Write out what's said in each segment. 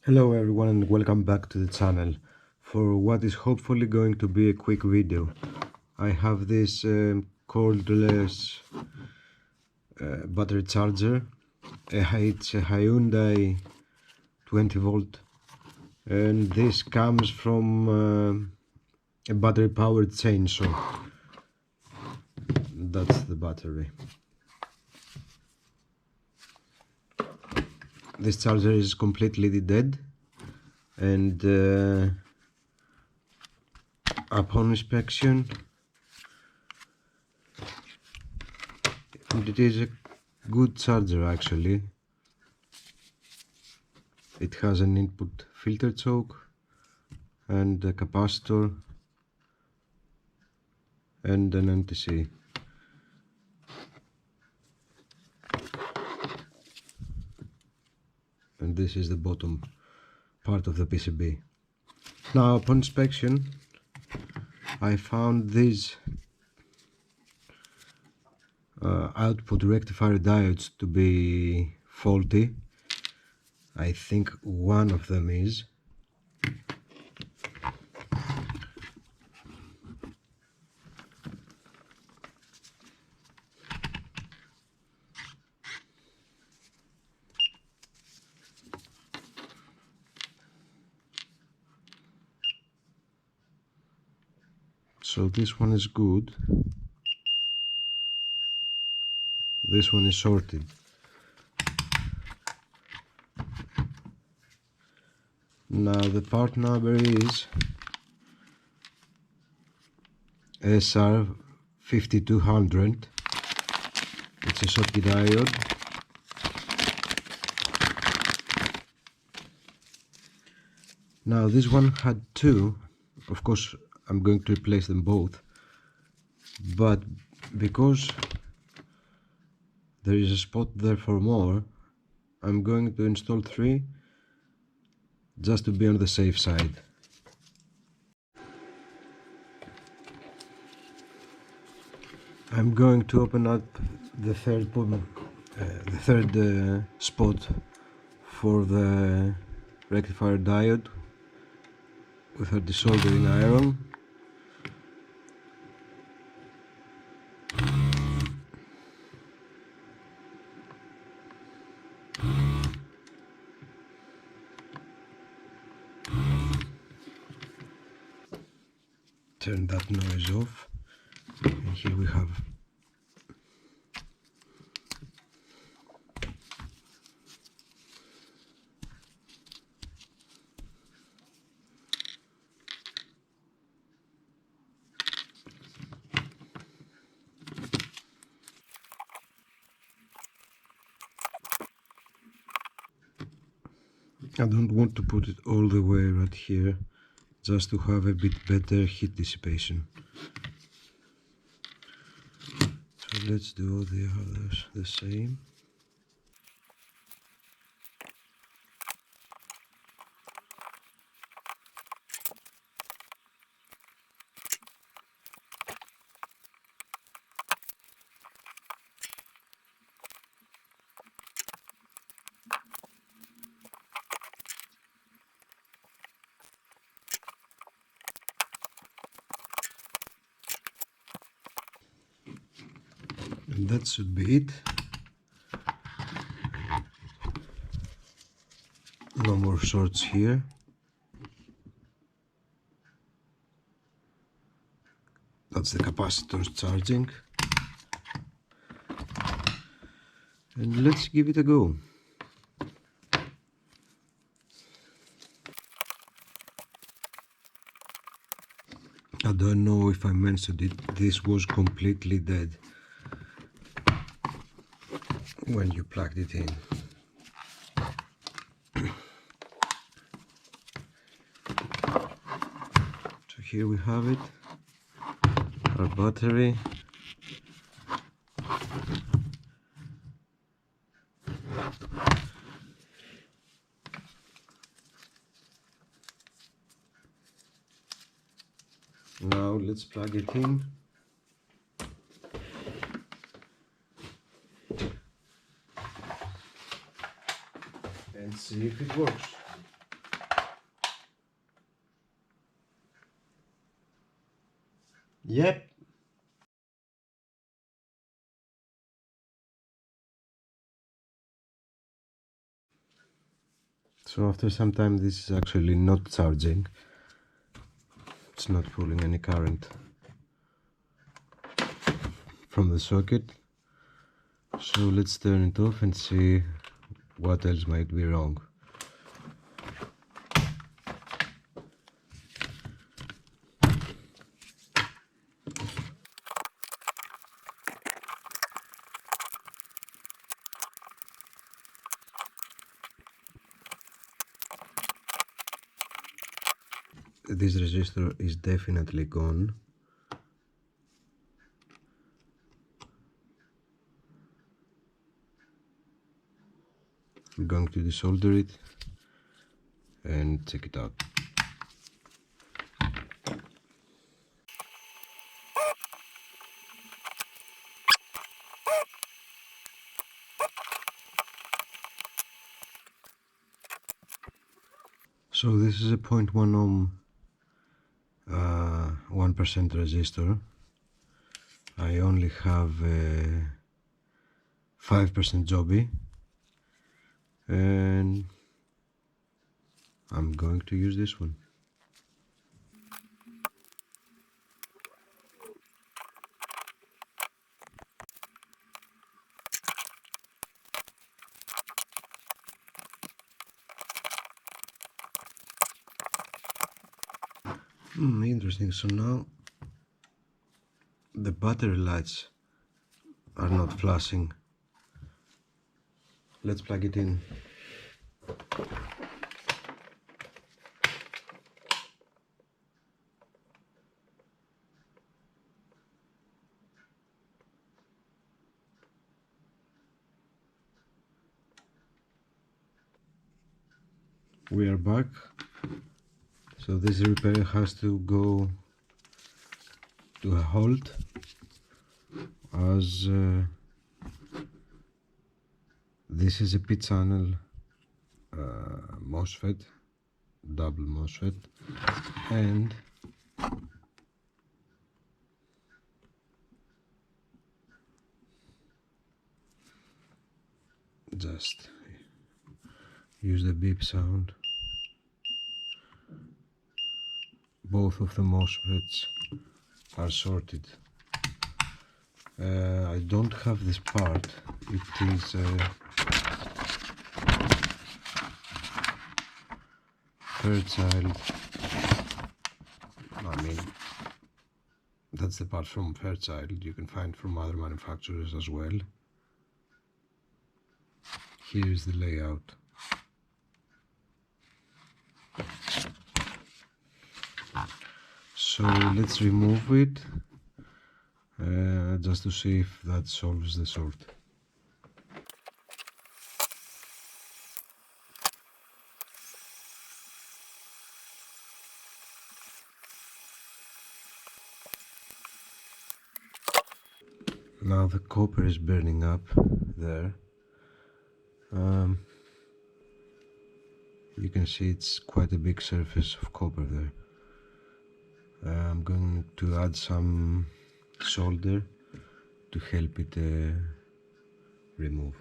Hello everyone and welcome back to the channel for what is hopefully going to be a quick video. I have this cordless battery charger. It's a HYUNDAI 20 volt, and this comes from a battery powered chainsaw. That's the battery. This charger is completely dead, and upon inspection it is a good charger actually. It has an input filter choke and a capacitor and an NTC. And this is the bottom part of the PCB. Now upon inspection I found these output rectifier diodes to be faulty. I think one of them is. So this one is good. This one is shorted. Now the part number is SR5200. It's a Schottky diode. Now this one had two. Of course I'm going to replace them both, but because there is a spot there for more, I'm going to install three just to be on the safe side. I'm going to open up the third spot for the rectifier diode with a desoldering iron. Turn that noise off, and here we have I don't want to put it all the way right here, just to have a bit better heat dissipation. So let's do all the others the same. And that should be it. No more shorts here. That's the capacitors charging. And let's give it a go. I don't know if I mentioned it, this was completely dead when you plugged it in. So here we have it, our battery. Now let's plug it in. And see if it works. Yep. So after some time this is actually not charging. It's not pulling any current from the socket. So let's turn it off and see what else might be wrong. This resistor is definitely gone. I'm going to desolder it and check it out. So this is a 0.1 ohm 1% resistor. I only have a 5% jobby, and I'm going to use this one. Interesting. So now the battery lights are not flashing. Let's plug it in. We are back. So this repair has to go to a halt, as this is a P-channel Mosfet, double Mosfet, and just use the beep sound. Both of the Mosfets are sorted. I don't have this part. It is Fairchild. I mean, that's the part from Fairchild. You can find from other manufacturers as well. Here is the layout. So let's remove it just to see if that solves the sort. Now the copper is burning up there. You can see it's quite a big surface of copper there. I'm going to add some solder to help it remove.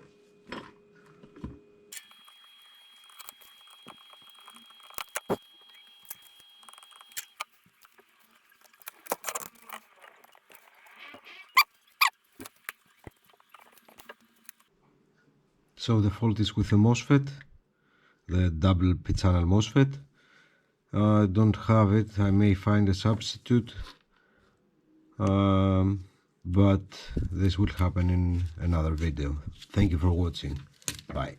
So the fault is with the Mosfet, the double P-channel Mosfet. I don't have it. I may find a substitute, but this will happen in another video. Thank you for watching. Bye.